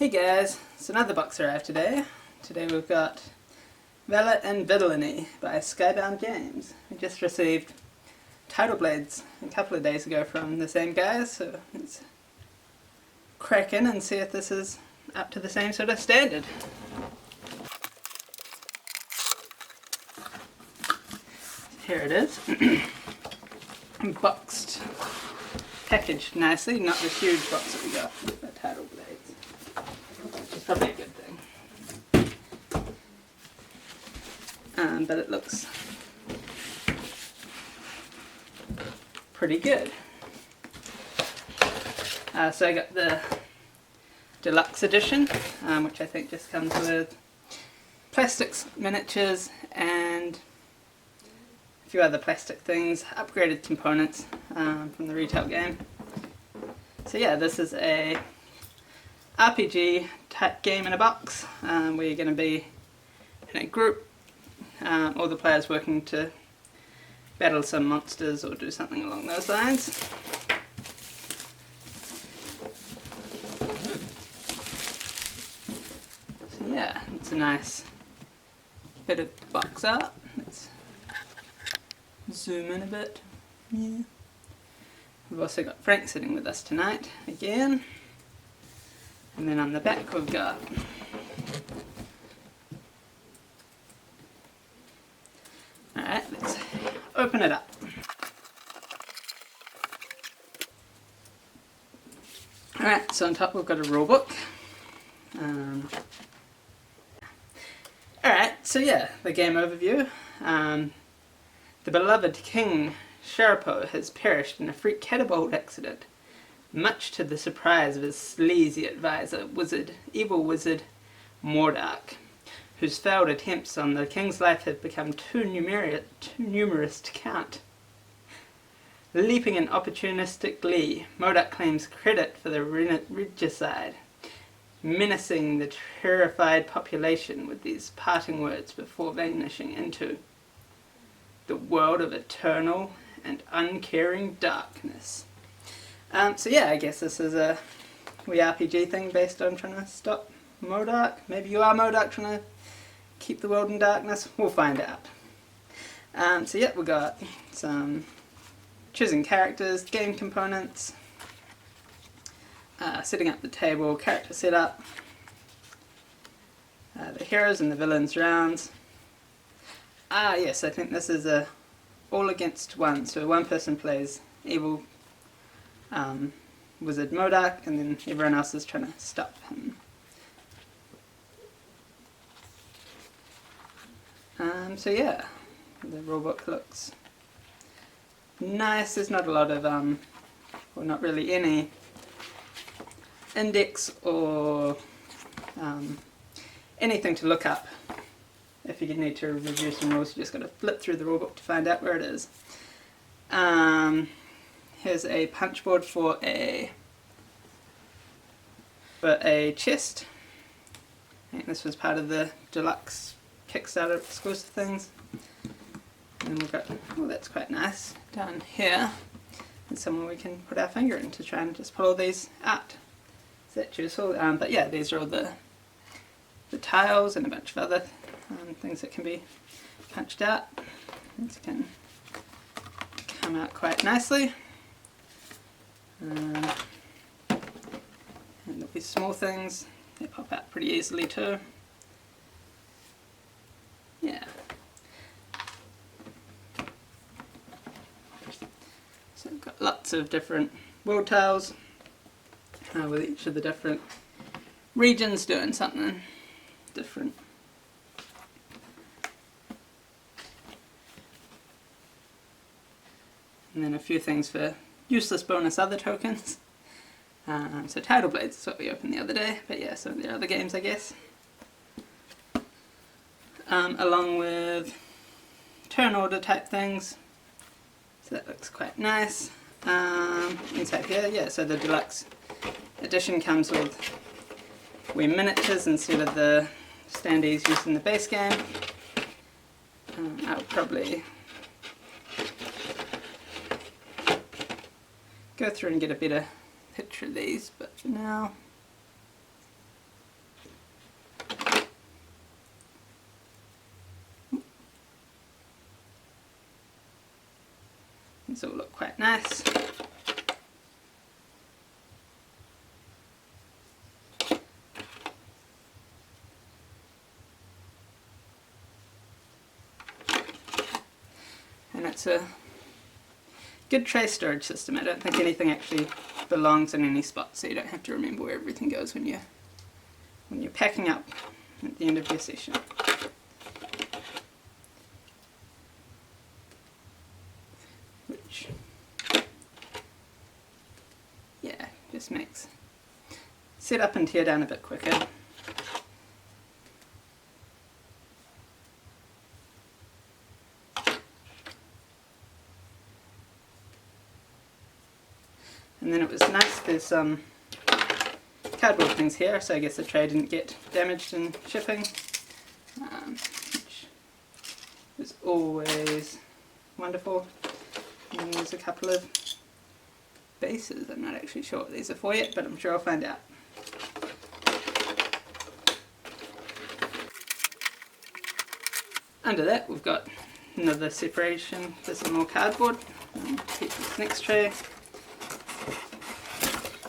Hey guys, it's another box arrived today. Today we've got Valor and Villainy by Skybound Games. We just received title blades a couple of days ago from the same guys, so let's crack in and see if this is up to the same sort of standard. Here it is. Boxed, packaged nicely, not the huge box that we got with the title blades. Which is probably a good thing. But it looks pretty good. So I got the deluxe edition, which I think just comes with plastics, miniatures, and a few other plastic things, upgraded components from the retail game. So yeah, this is a RPG type game in a box, where you're going to be in a group, all the players working to battle some monsters or do something along those lines. So yeah, it's a nice bit of box art. Let's zoom in a bit. Yeah. We've also got Frank sitting with us tonight again. And then on the back we've got alright, let's open it up. Alright, so on top we've got a rulebook. Alright, so yeah, the game overview. The beloved King Sharapo has perished in a freak catapult accident, much to the surprise of his sleazy advisor, evil wizard Mordark, whose failed attempts on the king's life have become too numerous to count. Leaping in opportunistic glee, Mordark claims credit for the regicide, menacing the terrified population with these parting words before vanishing into the world of eternal and uncaring darkness. So yeah, I guess this is a wee RPG thing based on trying to stop Mordark. Maybe you are Mordark trying to keep the world in darkness. We'll find out. So yeah, we got some choosing characters, game components, setting up the table, character setup, the heroes and the villains rounds. Yes, I think this is a all against one, so one person plays evil wizard Mordark, and then everyone else is trying to stop him. So yeah, the rulebook looks nice. There's not a lot of, well, not really any index or anything to look up. If you need to review some rules, you just got to flip through the rulebook to find out where it is. Here's a punch board for a chest. I think this was part of the deluxe Kickstarter exclusive things. And we've got, oh, that's quite nice, down here. And somewhere we can put our finger in to try and just pull all these out. Is that useful? But yeah, these are all the tiles and a bunch of other things that can be punched out. These can come out quite nicely. And these small things, they pop out pretty easily too. Yeah. So we've got lots of different world tiles with each of the different regions doing something different. And then a few things for useless bonus other tokens. So title blades is what we opened the other day, but yeah, some of the other games I guess. Along with turn order type things. So that looks quite nice. Inside here, yeah, so the deluxe edition comes with wee miniatures instead of the standees used in the base game. I'll probably go through and get a better picture of these, but for now These all look quite nice. And it's a good tray storage system. I don't think anything actually belongs in any spot, so you don't have to remember where everything goes when you're packing up at the end of your session. Which, yeah, just makes set up and tear down a bit quicker. And then it was nice, there's some cardboard things here, so I guess the tray didn't get damaged in shipping, which is always wonderful. And there's a couple of bases. I'm not actually sure what these are for yet, but I'm sure I'll find out. Under that we've got another separation for some more cardboard. Keep this next tray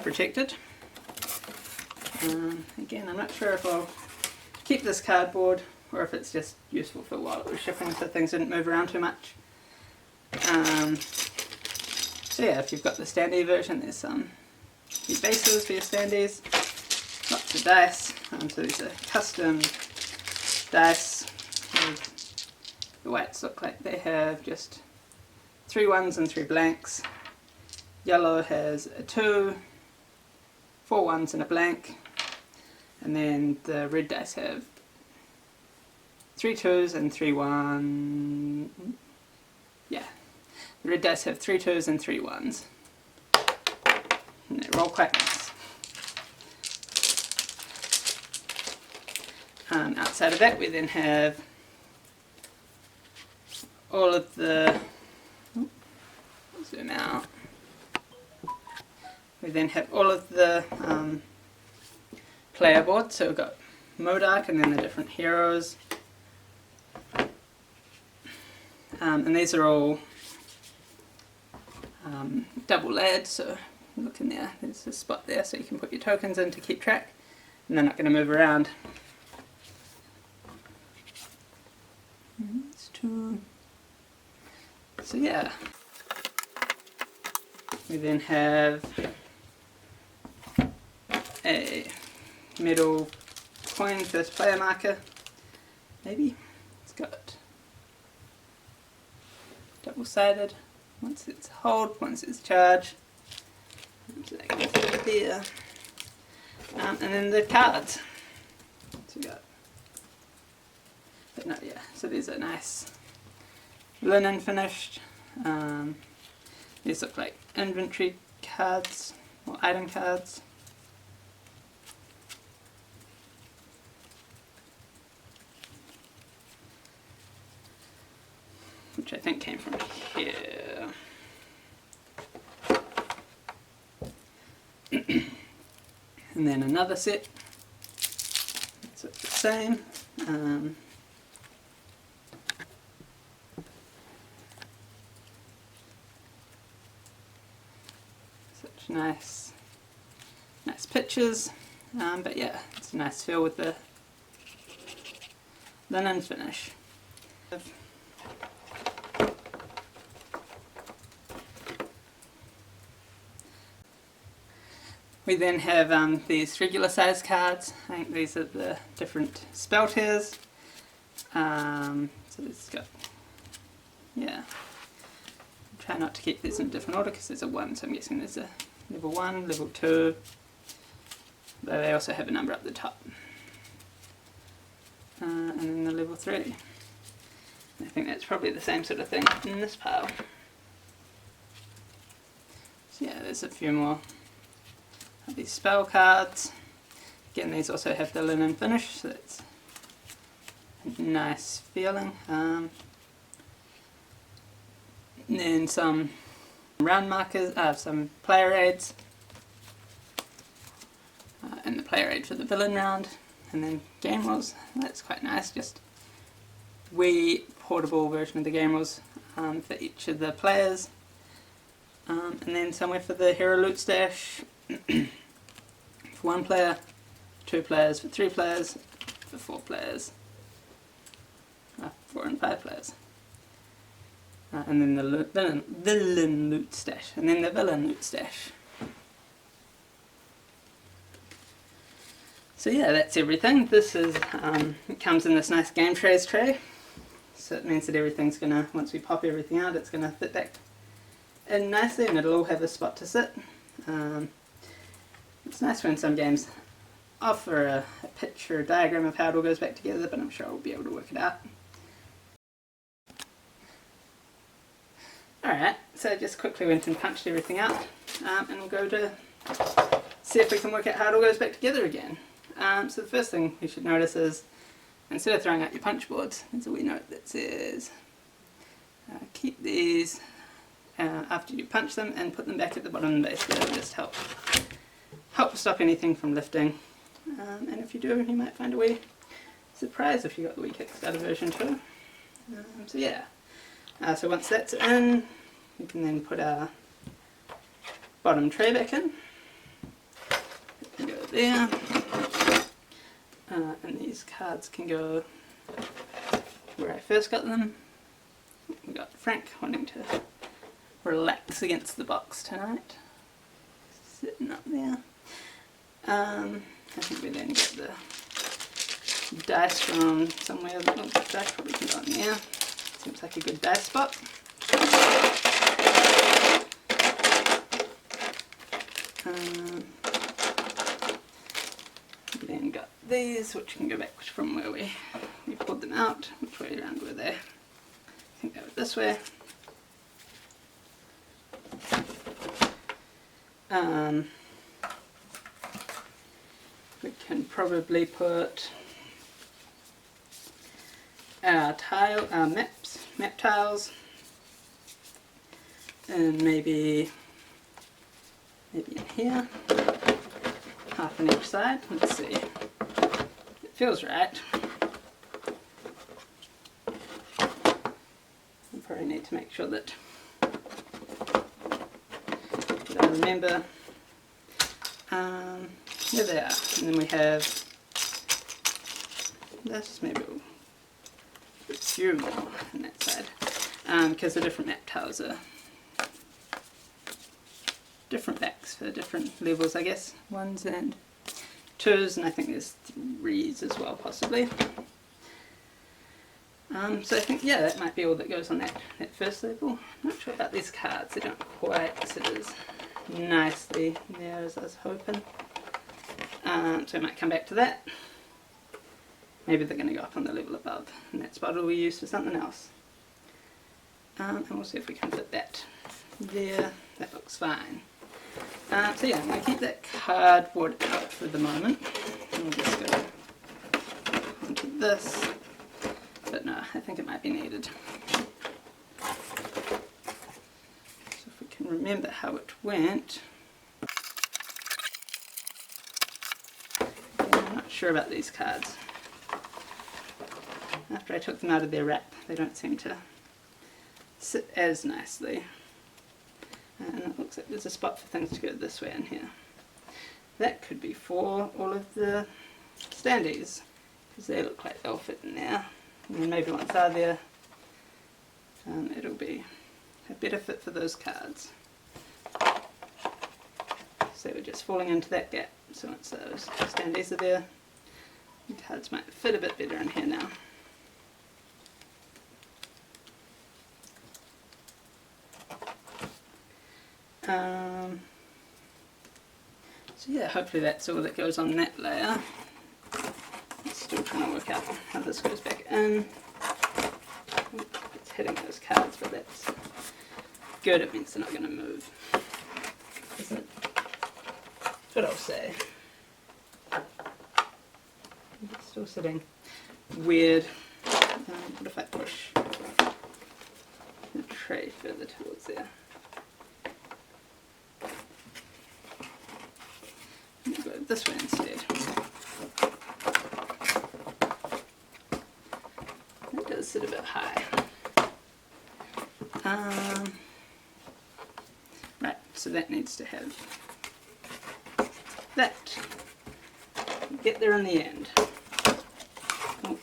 protected. Again, I'm not sure if I'll keep this cardboard or if it's just useful for while it was shipping so things didn't move around too much. So yeah, if you've got the standee version, there's some bases for your standees, lots of dice. So these are custom dice. The whites look like they have just 3 ones and 3 blanks. Yellow has a 2, 4 ones and a blank, and then the red dice have 3 2s and 3 1. Yeah, the red dice have 3 2s and 3 1s, and they roll quite nice. Outside of that, we then have all of the. Zoom out. We then have all of the player boards, so we've got Modark and then the different heroes. And these are all double layered, so look in there, there's a spot there so you can put your tokens in to keep track, and they're not going to move around. So yeah. We then have a metal coin first player marker, maybe. It's got double-sided. Once it's hold, once it's charge. So that goes over there. And then the cards. So we got, but no, yeah. So these are nice linen finished. These look like inventory cards or item cards. Which I think came from here. And then another set. So it's the same. Such nice pictures. But yeah, it's a nice feel with the linen finish. We then have these regular size cards. I think these are the different spell tiers. So it's got, yeah. Try not to keep these in a different order because there's a 1, so I'm guessing there's a level 1, level 2. But they also have a number up the top. And then the level 3. I think that's probably the same sort of thing in this pile. So yeah, there's a few more of these spell cards. Again, these also have the linen finish, so that's a nice feeling. And then some round markers, some player aids. And the player aid for the villain round. And then game rules. That's quite nice, just wee portable version of the game rules for each of the players. and then somewhere for the hero loot stash for 1 player, 2 players, for 3 players, for 4 players, 4 and 5 players. And then the villain loot stash, and then the villain loot stash. So yeah, that's everything. This is, it comes in this nice game trays tray. So it means that everything's gonna, once we pop everything out, it's gonna fit back in nicely and it'll all have a spot to sit. It's nice when some games offer a picture, a diagram of how it all goes back together, but I'm sure I'll be able to work it out. Alright, so I just quickly went and punched everything out, and we'll go to see if we can work out how it all goes back together again. So the first thing you should notice is, instead of throwing out your punch boards, there's a wee note that says, keep these after you punch them and put them back at the bottom of the base. That'll just help stop anything from lifting. And if you do, you might find a wee surprise if you got the wee Kickstarter version too. So yeah. So once that's in, we can then put our bottom tray back in. It can go there. And these cards can go where I first got them. We got Frank wanting to relax against the box tonight. Sitting up there. I think we then get the dice from somewhere. The dice probably can go in there. Seems like a good dice spot. We then got these, which can go back from where we pulled them out. Which way around were they? I think they were this way. We can probably put our map tiles, and maybe in here, half on each side. Let's see. It feels right. I probably need to make sure that I remember. There they are. And then we have this, maybe we'll put a few more on that side. Because the different map tiles are different backs for different levels, I guess. 1s and 2s, and I think there's 3s as well, possibly. So I think, yeah, that might be all that goes on that first level. Not sure about these cards. They don't quite sit as nicely there as I was hoping. So I might come back to that. Maybe they're going to go up on the level above, and that spot will be used for something else. And we'll see if we can fit that there. That looks fine. So yeah, I'm going to keep that cardboard out for the moment. And we'll just go onto this. But no, I think it might be needed. So if we can remember how it went. I'm not sure about these cards. After I took them out of their wrap, they don't seem to sit as nicely. And it looks like there's a spot for things to go this way in here. That could be for all of the standees, because they look like they'll fit in there. And then maybe once they're there, it'll be a better fit for those cards. So we're just falling into that gap. So once those standees are there, the cards might fit a bit better in here now. So yeah, hopefully that's all that goes on that layer. Still trying to work out how this goes back in. It's hitting those cards, but that's good. It means they're not going to move. Isn't it? That's what I'll say. It's still sitting weird. What if I push the tray further towards there? Go this way instead. That does sit a bit high. Right, so that needs to have that. Get there in the end. Oh.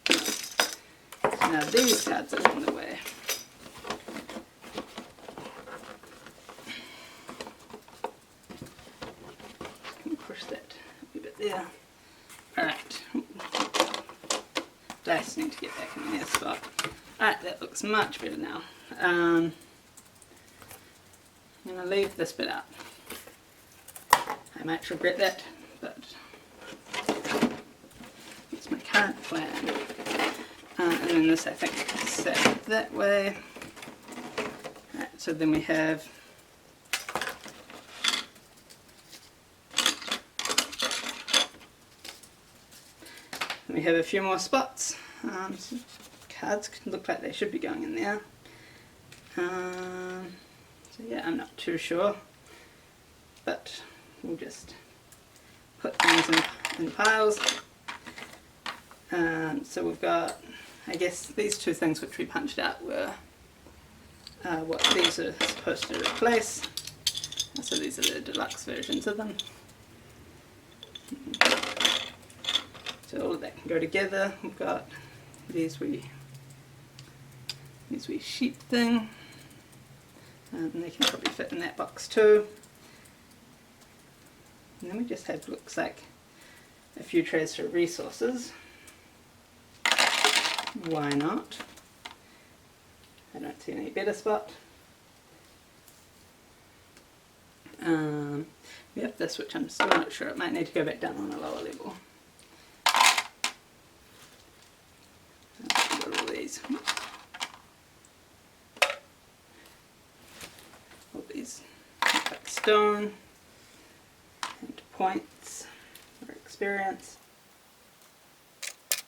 So now these cards are in the way. Push that a bit there. Alright. Dice need to get back in their spot. Alright, that looks much better now. I'm going to leave this bit out. I might regret that, but it's my current plan. And then this I think is set that way. Alright, so then we have a few more spots. So cards look like they should be going in there. So yeah, I'm not too sure, but we'll just put things in piles. So we've got, I guess these two things which we punched out were what these are supposed to replace. So these are the deluxe versions of them. So all of that can go together. We've got these wee sheep thing, and they can probably fit in that box too. And then we just have, looks like, a few trays for resources. Why not? I don't see any better spot. We have this, which I'm still not sure. It might need to go back down on a lower level. All these. All these look like stone and points or experience.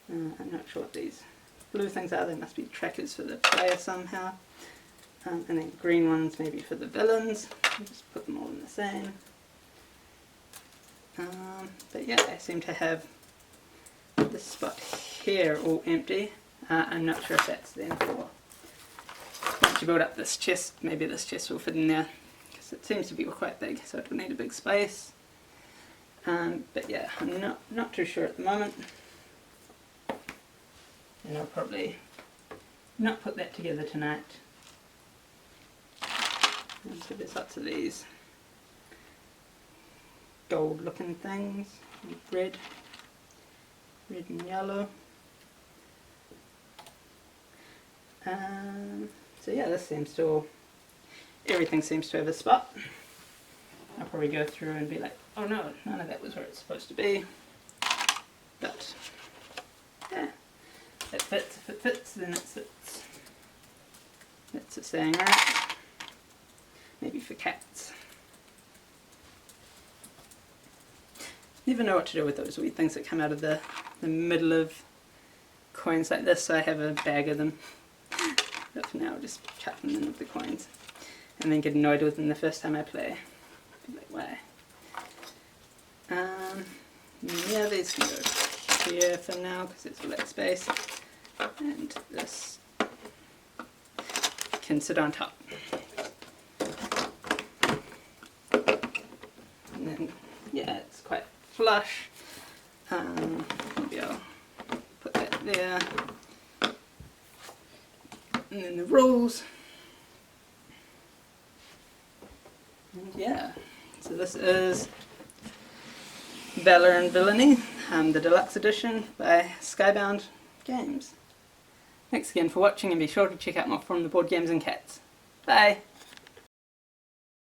I'm not sure what these blue things are. They must be trackers for the player somehow. And then green ones maybe for the villains. I'll just put them all in the same. But yeah, I seem to have this spot here all empty. I'm not sure if that's then for once you build up this chest, maybe this chest will fit in there, because it seems to be quite big, so it will need a big space. But yeah, I'm not too sure at the moment, and I'll probably not put that together tonight. And so there's lots of these gold looking things, red and yellow. So yeah, this seems to all, everything seems to have a spot. I'll probably go through and be like, oh no, none of that was where it's supposed to be. But yeah, it fits. If it fits, then it fits. That's a saying, right? Maybe for cats. Never know what to do with those weird things that come out of the middle of coins like this, so I have a bag of them. But for now I'll just chuck them in with the coins and then get annoyed with them the first time I play. Be like, why? Yeah, these can go here for now because it's all that space. And this can sit on top. And then, yeah, it's quite flush. Maybe I'll put that there. And then the rules. And yeah, so this is Valor and Villainy, the deluxe edition by Skybound Games. Thanks again for watching, and be sure to check out more from the Board Games and Cats. Bye!